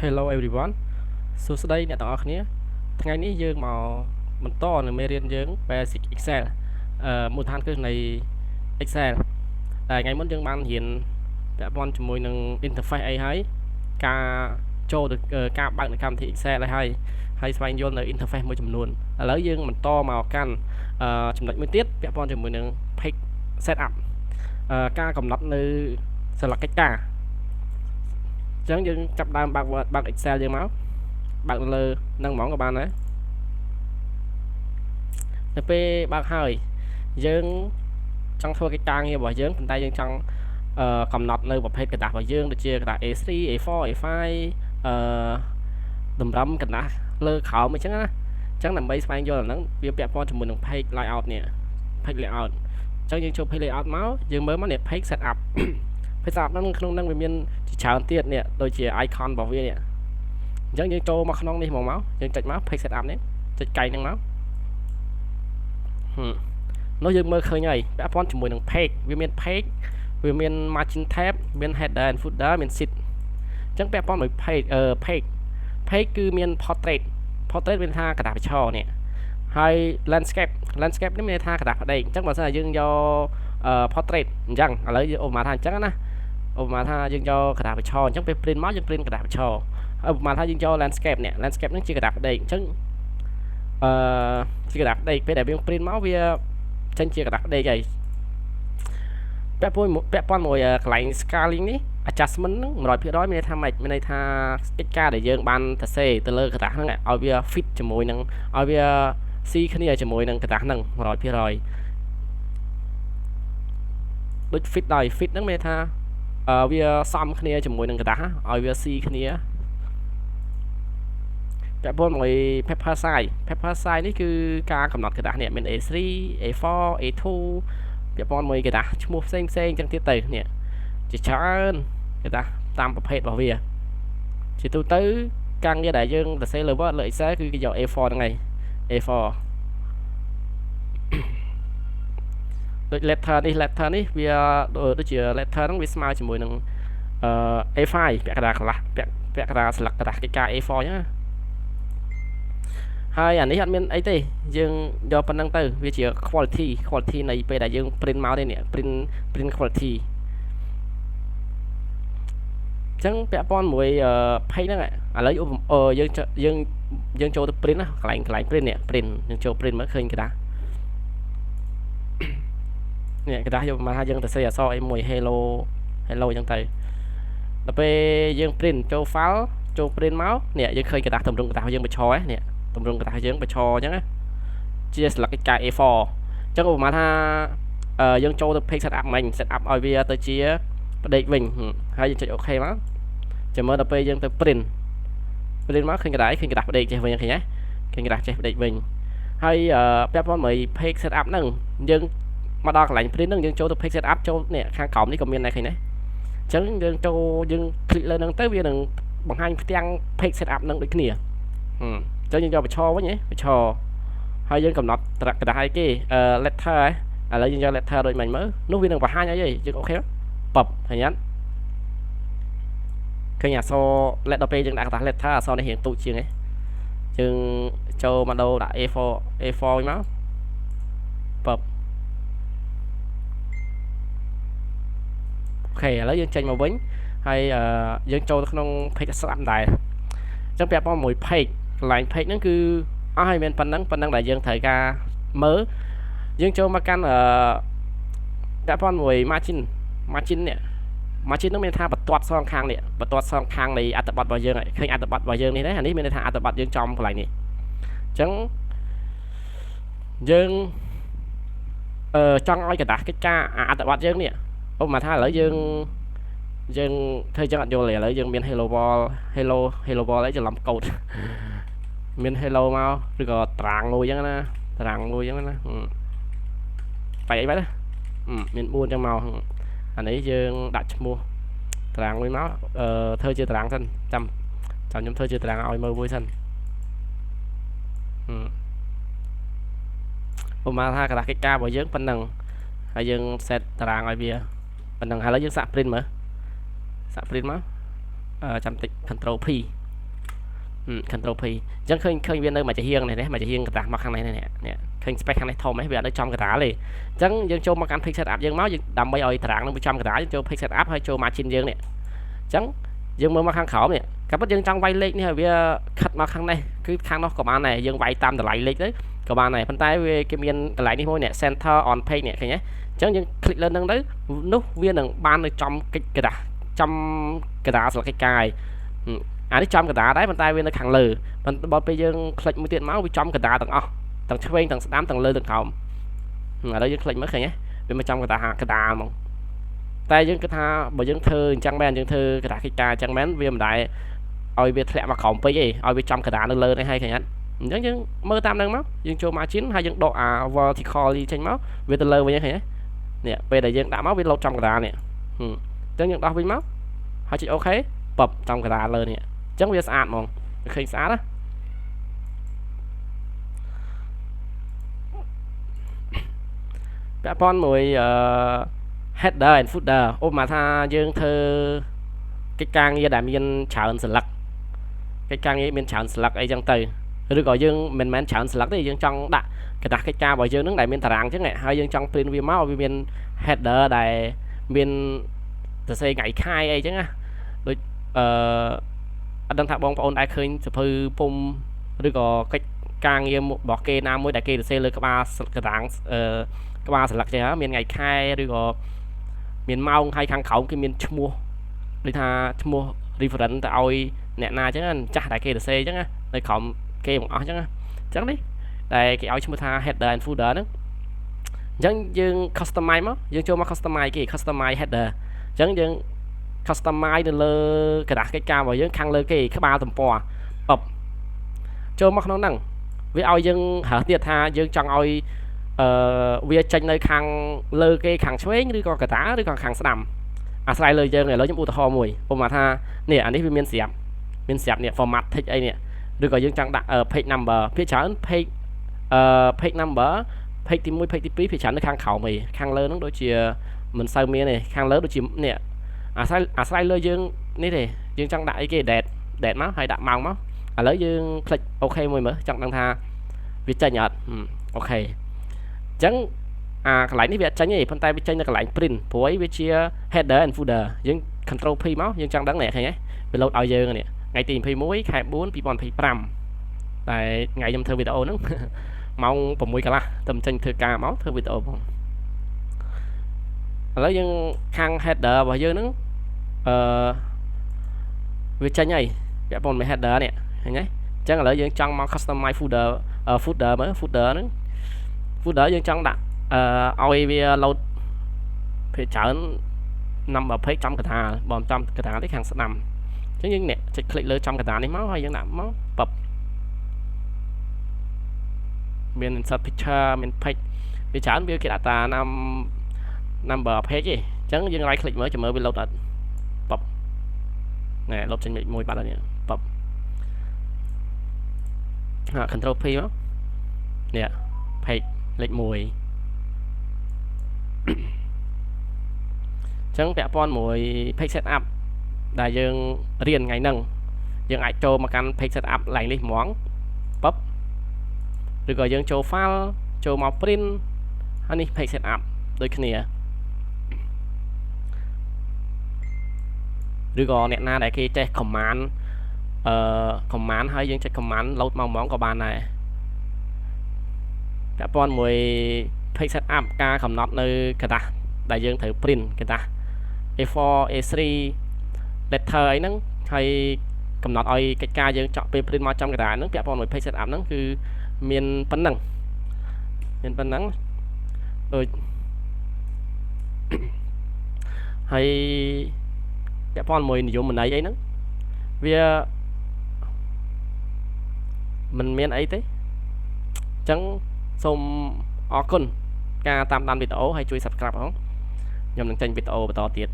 Hello everyone សួស្តីអ្នកទាំងអស់គ្នាថ្ងៃនេះយើងមកបន្តនៅមេរៀនយើង Basic Excel មូលដ្ឋានគ្រឹះនៃ Excel តែថ្ងៃមុនយើងបានរៀនពាក់ព័ន្ធជាមួយនឹង interface អីហើយការចូលទៅការបើកនៅកម្មវិធី Excel ហើយស្វែងយល់នៅ interface មួយចំនួនឥឡូវយើងបន្តមកកាន់ចំណុចមួយទៀតពាក់ព័ន្ធជាមួយនឹង page setup ការកំណត់នៅសន្លឹកកិច្ចការអញ្ចឹងយើងចាប់ដើមបើក Excel យើងមកបើកលើនឹងហ្មងក៏បានដែរទៅពេលបើកហើយយើងចង់ធ្វើកិច្ចការងាររបស់យើងប៉ុន្តែយើងចង់កំណត់នៅប្រភេទกระดาษរបស់យើងដូចជាกระดาษ A3 A4 A5 តម្រឹមកระดาษលើក្រោមអញ្ចឹងណាអញ្ចឹងដើម្បីស្វែងយល់អាហ្នឹងវាពាក់ព័ន្ធជាមួយនឹង page layout នេះ page layout អញ្ចឹងយើងចូល page layout មកយើងមើលមកនេះ page setup page setup ហ្នឹងក្នុងហ្នឹងវាមានជាច្រើនទៀតនេះដូចជា icon របស់វានេះអញ្ចឹងយើងចូលមកក្នុងនេះមកយើងចុចមក page setup នេះចុចកែងហ្នឹងមកនោះយើងមើលឃើញហើយពាក់ព័ន្ធជាមួយនឹង page វាមាន page វាមាន margin tab មាន header and footer មាន sheet អញ្ចឹងពាក់ព័ន្ធមួយ page គឺមាន portrait មានថាกระดาษបញ្ឆោនេះហើយ landscape នេះមានថាกระดาษផ្ដេកអញ្ចឹងបើសិនជាយើងយកportrait អញ្ចឹងឥឡូវយើងឧបមាថាអញ្ចឹងណាឧបមាថាយើងយកกระดาษបញ្ឆោអញ្ចឹងពេល print មកយើង print กระดาษបញ្ឆោឧបមាថាយើងយក landscape នេះ landscape ហ្នឹងជាกระดาษផ្ដេកអញ្ចឹងជាกระดาษផ្ដេកពេលដែលយើង print មកវាចេញជាกระดาษផ្ដេកហើយពាក់ព័ន្ធមួយកន្លែង scaling នេះ adjustment ហ្នឹង 100%មានន័យថាម៉េចមានន័យថាកិច្ចការដែលយើងបានសរសេរទៅលើกระดาษហ្នឹងឲ្យវា fit ជាមួយនឹងឲ្យវាស៊ីគ្នាជាមួយនឹងกระดาษហ្នឹង 100% ដូច fit ដែរ fit ហ្នឹងមានន័យថាវាសមគ្នាជាមួយនឹងกระดาษឲ្យវាស៊ីគ្នាពាក់ព័ន្ធមួយ paper size នេះគឺការកំណត់กระดาษនេះមាន A3 A4 A2 ពាក់ព័ន្ធមួយកระดาษឈ្មោះផ្សេងចឹងទៀតទៅនេះជាច្រើនกระดาษតាមប្រភេទរបស់វាជាទូទៅការងារដែលយើងសរសេរលើ Word លើ Excel គឺគេយក A4 ហ្នឹងឯង A4 ដូច letter នេះវាដូចជា letter ហ្នឹងវាស្មើជាមួយនឹងA5 ពាក់កណ្ដាលកន្លះពាក់កណ្ដាលស្លឹកกระดาษកិច្ចការ A4 អញ្ចឹងហើយអានេះអត់មានអីទេយើងយកប៉ុណ្្នឹងទៅវាជា quality នៃពេលដែលយើង print មកទេនេះ print quality អញ្ចឹងពាក់ព័ន្ធមួយ page ហ្នឹងឥឡូវយើងចូលទៅ print ណាកន្លែង print នេះ print យើងចូល print មកឃើញกระดาษនេះกระดาษយកមកថាយើងទៅសេអក្សរអីមួយ hello អញ្ចឹងទៅដល់ពេលយើង print ចូល file ចូល print មកនេះយើងឃើញกระดาษតម្រង់กระดาษយើងបញ្ឆោនេះតម្រង់กระดาษយើងបញ្ឆោអញ្ចឹងណាជាស្លឹកកិច្ចការ A4 អញ្ចឹងឧបមាថាយើងចូលទៅ page setup មិញ setup ឲ្យវាទៅជាផ្ដេកវិញហើយយើងចុច OK មកចាំមើលដល់ពេលយើងទៅ print មកឃើញกระดาษផ្ដេកចេះវិញឃើញទេឃើញกระดาษចេះផ្ដេកវិញហើយពាក់ព័ន្ធមួយ page setup ហ្នឹងយើងមកដល់កន្លែង print ហ្នឹងយើងចូលទៅ page setup ចូលនេះខាងក្រោមនេះក៏មានដែរឃើញទេអញ្ចឹងយើងចូលយើង click លើហ្នឹងទៅវានឹងបង្ហាញផ្ទាំង page setup ហ្នឹងដូចគ្នាអញ្ចឹងយើងយកបញ្ឆោវិញបញ្ឆោហើយយើងកំណត់កระดาษអីគេletter ឥឡូវយើងយក letter ដូចមិញមើលនោះវានឹងបង្ហាញអីយើង OK បបឃើញអត់ឃើញអក្សរ let ដល់ពេលយើងដាក់កระดาษ letter អក្សរនេះរៀងទូចជាងយើងចូលមកដូរដាក់ A4 វិញមកបបអូខេឥឡូវយើងចេញមកវិញហើយយើងចូលទៅក្នុង page setup ដែរអញ្ចឹងពាក់ព័ន្ធមួយ page កន្លែង page ហ្នឹងគឺអស់ហើយមានប៉ុណ្ណឹងដែលយើងត្រូវការមើលយើងចូលមកកាន់ពាក់ព័ន្ធមួយ margin នេះ margin ហ្នឹងមានថាបន្ទាត់សងខាងនេះបន្ទាត់សងខាងនៃអត្ថបទរបស់យើងឃើញអត្ថបទរបស់យើងនេះដែរអានេះមានន័យថាអត្ថបទយើងចំកន្លែងនេះអញ្ចឹងយើងចង់ឲ្យកระดาษកិច្ចការអត្ថបទយើងនេះឧបមាថាឥឡូវយើងធ្វើចឹងអត់យល់ទេឥឡូវយើងមាន hello wall អីច្រឡំកូដមាន hello មកឬក៏តារាងមួយអញ្ចឹងណាបែកអីបែបណាមាន4អញ្ចឹងមកអានេះយើងដាក់ឈ្មោះតារាងមួយមកធ្វើជាតារាងសិនចាំខ្ញុំធ្វើជាតារាងឲ្យមើលមួយសិនឧបមាថាកระดาษកិច្ចការរបស់យើងប៉ុណ្ណឹងហើយយើង set តារាងឲ្យវាប៉ុណ្ណឹងហើយយើងសាក print មើលសាក print មកចាំតិច control P control P អញ្ចឹងឃើញវានៅមួយចំហៀងនេះមួយចំហៀងកតាស់មកខាងនេះនេះឃើញ spec ខាងនេះធំហ្នឹងវាអត់នៅចំកតាទេអញ្ចឹងយើងចូលមកកាន់ pick setup យើងមកយើងដើម្បីឲ្យតារាងនឹងចំកតាយើងចូល pick setup ហើយចូល margin យើងនេះអញ្ចឹងយើងមើលមកខាងក្រោមនេះក៏ប៉ុន្តែយើងចង់វាយលេខនេះឲ្យវាខិតមកខាងនេះគឺខាងនោះក៏បានដែរយើងវាយតាមតម្លៃលេខទៅក៏បានដែរប៉ុន្តែវាគេមានកន្លែងនេះមួយនេះ center on page នេះឃើញទេអញ្ចឹងយើង click លើនឹងទៅនោះវានឹងបាននៅចំកិច្ចកតាស់ចំកតាស្លឹកកិច្ចការអានេះចំកតាដែរប៉ុន្តែវានៅខាងលើបើពេលយើង click មួយទៀតមកវាចំកតាទាំងអស់ទាំងឆ្វេងទាំងស្ដាំទាំងលើទាំងក្រោមឥឡូវយើង click មើលឃើញទេវាមកចំកតាហ្មងតែយើងគិតថាបើយើងធ្វើអញ្ចឹងមែនយើងធ្វើកតាកិច្ចការអញ្ចឹងមែនវាមិនដែរឲ្យវាធ្លាក់មកក្រោមពេកទេឲ្យវាចំកតានៅលើនេះហើយឃើញអត់អញ្ចឹងយើងមើលតាមនឹងមកយើងចូល margin ហើយយើងដកអា vertically ចេញមកវាទៅលើវិញឃើញទេនេះពេលដែលយើងដាក់មកវាលោតចំកតានេះអញ្ចឹងយើងដោះវិញមកហើយចុច OK បបចំកតាលើនេះអញ្ចឹងវាស្អាតហ្មងឃើញស្អាតណាពាក់ព័ន្ធមួយheader and footer ឧបមាថាយើងធ្វើកិច្ចការងារដែលមានច្រើនស្លឹកកិច្ចការងារមានច្រើនស្លឹកអីចឹងទៅឬក៏យើងមិនមែនច្រើនស្លឹកទេយើងចង់ដាក់កតាស់កិច្ចការរបស់យើងនឹងដែលមានតារាងចឹងហើយយើងចង់ print វាមកវាមាន header ដែលមានសរសេរថ្ងៃខែអីចឹងណាដូចអត់ដឹងថាបងប្អូនដែលឃើញសភៅពុំឬក៏កិច្ចការងាររបស់គេណាមួយដែលគេសរសេរលើក្បាលកតាំងក្បាលស្លឹកចឹងមានថ្ងៃខែឬក៏មានម៉ោងហើយខាងក្រោមគេមានឈ្មោះដូចថាឈ្មោះ reference ទៅឲ្យអ្នកណាចឹងចាស់ដែលគេសរសេរចឹងណានៅក្រោមគេបង្អស់ចឹងណាចឹងនេះដែលគេឲ្យឈ្មោះថា header and footer ហ្នឹងអញ្ចឹងយើង customize មកយើងចូលមក customize គេ customize header អញ្ចឹងយើង customize នៅលើกระดาษកិច្ចការរបស់យើងខាងលើគេក្បាលទំព័រចូលមកក្នុងហ្នឹងវាឲ្យយើងរើសទៀតថាយើងចង់ឲ្យវាចេញនៅខាងលើគេខាងឆ្វេងឬក៏កតាឬក៏ខាងស្ដាំអាស្រ័យលើយើងឥឡូវខ្ញុំឧទាហរណ៍មួយឧបមាថានេះអានេះវាមានស្រាប់នេះ format text អីនេះឬក៏យើងចង់ដាក់ page number ភាគច្រើន page number page ទី1 page ទី2ភាគច្រើននៅខាងក្រោមឯងខាងលើហ្នឹងដូចជាមិនសូវមានទេខាងលើដូចជានេះអាស្រ័យលើយើងនេះទេយើងចង់ដាក់អីគេ date មកហើយដាក់ម៉ោងមកឥឡូវយើង click OK មួយមើលចង់ដឹងថាវាចេញអត់អូខេអញ្ចឹងអាកន្លែងនេះវាអត់ចេញទេប៉ុន្តែវាចេញនៅកន្លែង print ព្រោះវាជា header and footer យើង control P មកយើងចង់ដឹងនេះឃើញទេវាលោតឲ្យយើងនេះថ្ងៃទី21ខែ4 2025តែថ្ងៃខ្ញុំធ្វើវីដេអូហ្នឹងម៉ោង6កន្លះតែចេញធ្វើការមកធ្វើវីដេអូផងឥឡូវយើងខាង header របស់យើងហ្នឹងវាចេញហើយពាក់ព័ន្ធមួយ header នេះឃើញទេអញ្ចឹងឥឡូវយើងចង់មក customize footer មើល footer ហ្នឹង footer យើងចង់ដាក់ឲ្យវា load ភាគច្រើន number page ចំកតាបើចំកតានេះខាងស្ដាំអញ្ចឹងយើងនេះចុច click លើចំកតានេះមកហើយយើងដាក់មកបបមាន insert picture មាន page វាច្រើនវាគេដាក់តា number page ទេអញ្ចឹងយើង right click មើលចាំមើលវា load អត់បបណែ load ចេញមួយបាត់ហើយនេះបបcontrol P មកនេះ page លេខ1អញ្ចឹងពាក់ព័ន្ធមួយ page setup ដែលយើងរៀនថ្ងៃហ្នឹងយើងអាចចូលមកកាន់ page setup ឡើងនេះហ្មងបបឬក៏យើងចូល file ចូលមក print ហើយនេះ page setup ដូចគ្នាឬក៏អ្នកណាដែលគេចេះ command command ហើយយើងចុច command load មកហ្មងក៏បានដែរពាក់ព័ន្ធមួយ page setup ការកំណត់នៅกระดาษដែលយើងត្រូវ print กระดาษ A4 A3 letter អីហ្នឹងហើយកំណត់ឲ្យកិច្ចការយើងចង់ពេល print មកចំកระดาษហ្នឹងពាក់ព័ន្ធមួយ page setup ហ្នឹងគឺមានប៉ុណ្ណឹងដូចហើយពាក់ព័ន្ធមួយនិយមន័យអីហ្នឹងវាមិនមានអីទេអញ្ចឹងសូមអរគុណការតាមដានវីដេអូហើយជួយ subscribe ផងខ្ញុំនឹងចេញវីដេអូបន្តទៀត